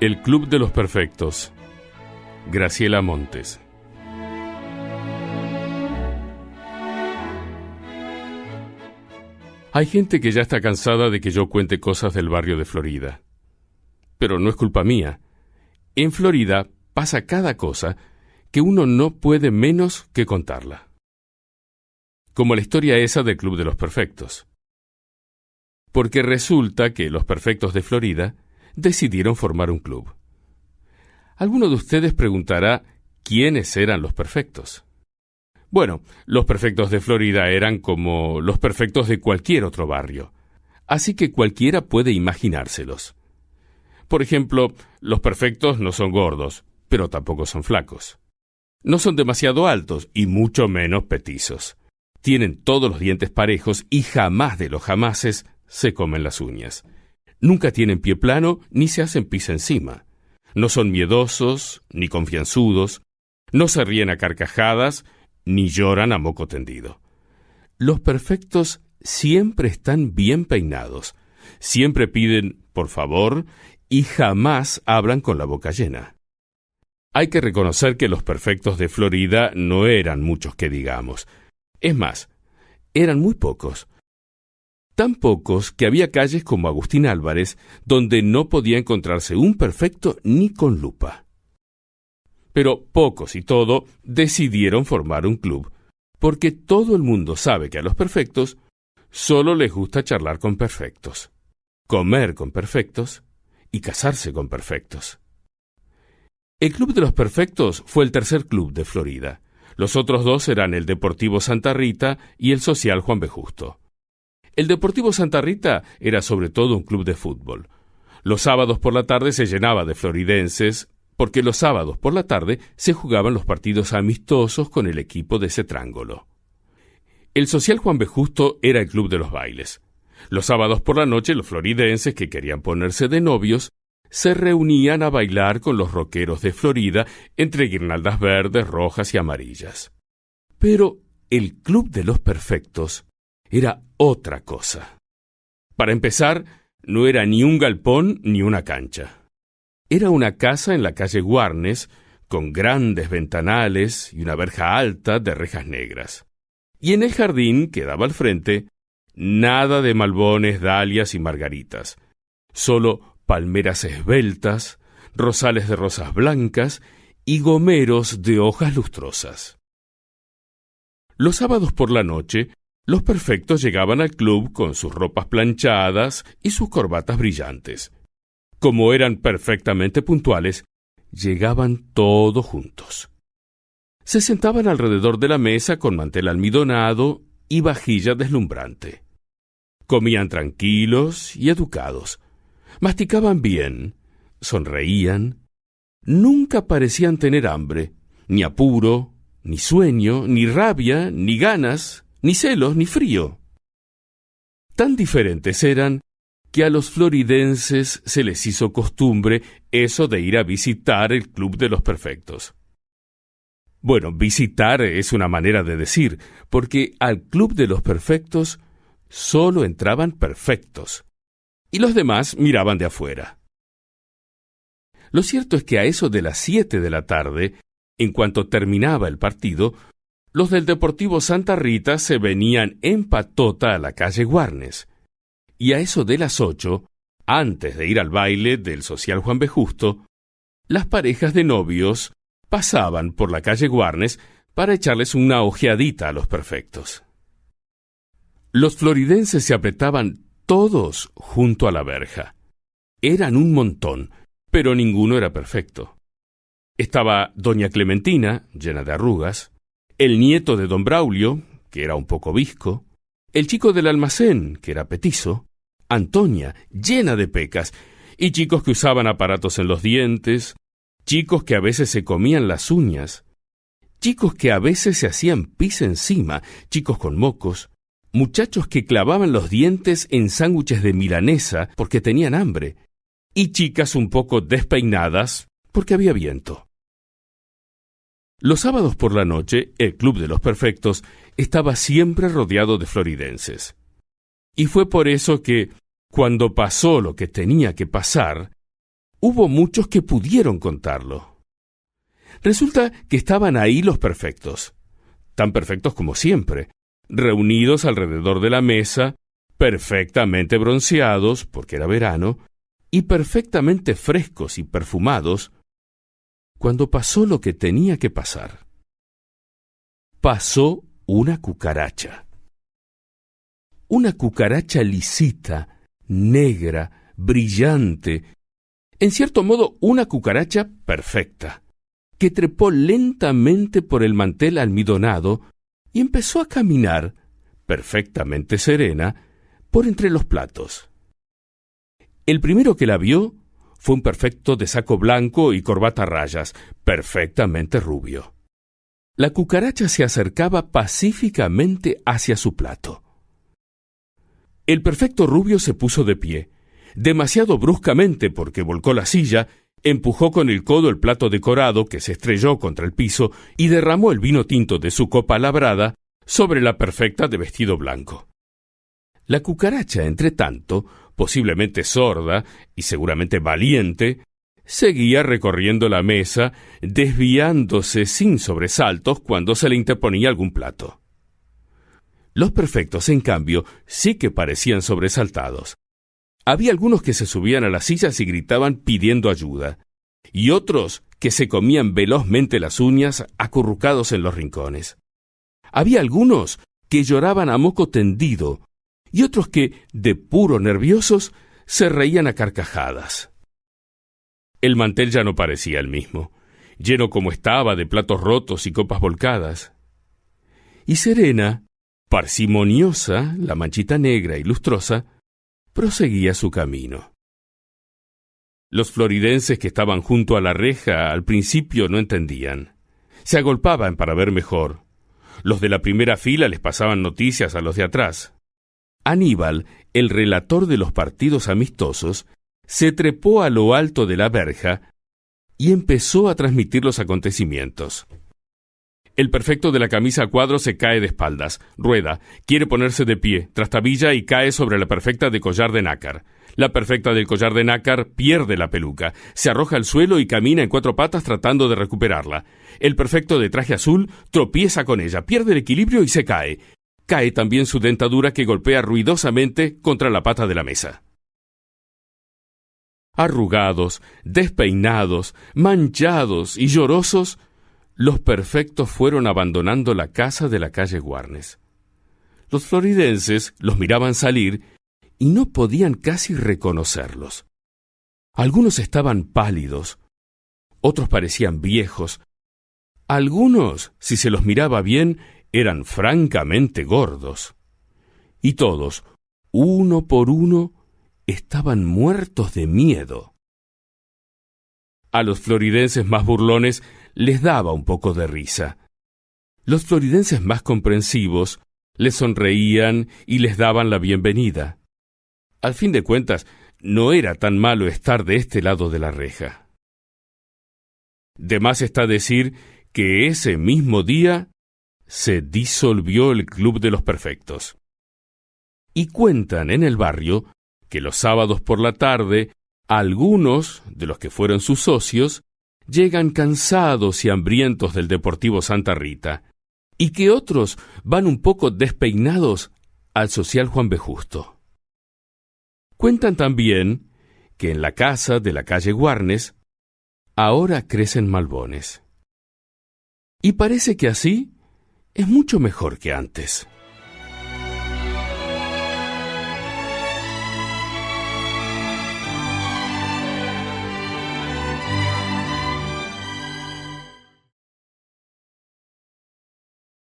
El Club de los Perfectos. Graciela Montes. Hay gente que ya está cansada de que yo cuente cosas del barrio de Florida. Pero no es culpa mía. En Florida pasa cada cosa que uno no puede menos que contarla. Como la historia esa del Club de los Perfectos. Porque resulta que los perfectos de Florida decidieron formar un club. Alguno de ustedes preguntará quiénes eran los perfectos. Bueno, los perfectos de Florida eran como los perfectos de cualquier otro barrio, así que cualquiera puede imaginárselos. Por ejemplo, los perfectos no son gordos, pero tampoco son flacos. No son demasiado altos y mucho menos petizos. Tienen todos los dientes parejos y jamás de los jamases se comen las uñas. Nunca tienen pie plano ni se hacen pis encima. No son miedosos ni confianzudos. No se ríen a carcajadas ni lloran a moco tendido. Los perfectos siempre están bien peinados. Siempre piden por favor y jamás hablan con la boca llena. Hay que reconocer que los perfectos de Florida no eran muchos que digamos. Es más, eran muy pocos. Tan pocos que había calles como Agustín Álvarez donde no podía encontrarse un perfecto ni con lupa. Pero pocos y todo decidieron formar un club, porque todo el mundo sabe que a los perfectos solo les gusta charlar con perfectos, comer con perfectos y casarse con perfectos. El Club de los Perfectos fue el tercer club de Florida. Los otros dos eran el Deportivo Santa Rita y el Social Juan B. Justo. El Deportivo Santa Rita era sobre todo un club de fútbol. Los sábados por la tarde se llenaba de floridenses, porque los sábados por la tarde se jugaban los partidos amistosos con el equipo de ese trángolo. El Social Juan B. Justo era el club de los bailes. Los sábados por la noche los floridenses que querían ponerse de novios se reunían a bailar con los rockeros de Florida entre guirnaldas verdes, rojas y amarillas. Pero el Club de los Perfectos era otra cosa. Para empezar, no era ni un galpón ni una cancha. Era una casa en la calle Warnes, con grandes ventanales y una verja alta de rejas negras. Y en el jardín que daba al frente, nada de malbones, dalias y margaritas. Solo palmeras esbeltas, rosales de rosas blancas y gomeros de hojas lustrosas. Los sábados por la noche, los perfectos llegaban al club con sus ropas planchadas y sus corbatas brillantes. Como eran perfectamente puntuales, llegaban todos juntos. Se sentaban alrededor de la mesa con mantel almidonado y vajilla deslumbrante. Comían tranquilos y educados. Masticaban bien, sonreían. Nunca parecían tener hambre, ni apuro, ni sueño, ni rabia, ni ganas, ni celos, ni frío. Tan diferentes eran que a los floridenses se les hizo costumbre eso de ir a visitar el Club de los Perfectos. Bueno, visitar es una manera de decir, porque al Club de los Perfectos solo entraban perfectos, y los demás miraban de afuera. Lo cierto es que a eso de las 7 de la tarde, en cuanto terminaba el partido, los del Deportivo Santa Rita se venían en patota a la calle Warnes, y a eso de las 8, antes de ir al baile del Social Juan B. Justo, las parejas de novios pasaban por la calle Warnes para echarles una ojeadita a los perfectos. Los floridenses se apretaban todos junto a la verja. Eran un montón, pero ninguno era perfecto. Estaba doña Clementina, llena de arrugas, el nieto de don Braulio, que era un poco visco, el chico del almacén, que era petizo, Antonia, llena de pecas, y chicos que usaban aparatos en los dientes, chicos que a veces se comían las uñas, chicos que a veces se hacían pis encima, chicos con mocos, muchachos que clavaban los dientes en sándwiches de milanesa porque tenían hambre, y chicas un poco despeinadas porque había viento. Los sábados por la noche, el Club de los Perfectos estaba siempre rodeado de floridenses. Y fue por eso que, cuando pasó lo que tenía que pasar, hubo muchos que pudieron contarlo. Resulta que estaban ahí los perfectos, tan perfectos como siempre, reunidos alrededor de la mesa, perfectamente bronceados, porque era verano, y perfectamente frescos y perfumados, cuando pasó lo que tenía que pasar. Pasó una cucaracha. Una cucaracha lisita, negra, brillante, en cierto modo una cucaracha perfecta, que trepó lentamente por el mantel almidonado y empezó a caminar, perfectamente serena, por entre los platos. El primero que la vio fue un perfecto de saco blanco y corbata a rayas, perfectamente rubio. La cucaracha se acercaba pacíficamente hacia su plato. El perfecto rubio se puso de pie, demasiado bruscamente porque volcó la silla, empujó con el codo el plato decorado que se estrelló contra el piso y derramó el vino tinto de su copa labrada sobre la perfecta de vestido blanco. La cucaracha, entre tanto, posiblemente sorda y seguramente valiente, seguía recorriendo la mesa, desviándose sin sobresaltos cuando se le interponía algún plato. Los perfectos, en cambio, sí que parecían sobresaltados. Había algunos que se subían a las sillas y gritaban pidiendo ayuda, y otros que se comían velozmente las uñas acurrucados en los rincones. Había algunos que lloraban a moco tendido, y otros que, de puro nerviosos, se reían a carcajadas. El mantel ya no parecía el mismo, lleno como estaba de platos rotos y copas volcadas. Y serena, parsimoniosa, la manchita negra y lustrosa, proseguía su camino. Los floridenses que estaban junto a la reja al principio no entendían. Se agolpaban para ver mejor. Los de la primera fila les pasaban noticias a los de atrás. Aníbal, el relator de los partidos amistosos, se trepó a lo alto de la verja y empezó a transmitir los acontecimientos. El perfecto de la camisa a cuadros se cae de espaldas, rueda, quiere ponerse de pie, trastabilla y cae sobre la perfecta de collar de nácar. La perfecta del collar de nácar pierde la peluca, se arroja al suelo y camina en 4 patas tratando de recuperarla. El perfecto de traje azul tropieza con ella, pierde el equilibrio y se cae. Cae también su dentadura que golpea ruidosamente contra la pata de la mesa. Arrugados, despeinados, manchados y llorosos, los perfectos fueron abandonando la casa de la calle Warnes. Los floridenses los miraban salir y no podían casi reconocerlos. Algunos estaban pálidos, otros parecían viejos. Algunos, si se los miraba bien, eran francamente gordos. Y todos, uno por uno, estaban muertos de miedo. A los floridenses más burlones les daba un poco de risa. Los floridenses más comprensivos les sonreían y les daban la bienvenida. Al fin de cuentas, no era tan malo estar de este lado de la reja. De más está decir que ese mismo día se disolvió el Club de los Perfectos. Y cuentan en el barrio que los sábados por la tarde, algunos de los que fueron sus socios llegan cansados y hambrientos del Deportivo Santa Rita, y que otros van un poco despeinados al Social Juan B. Justo. Cuentan también que en la casa de la calle Warnes ahora crecen malbones. Y parece que así es mucho mejor que antes.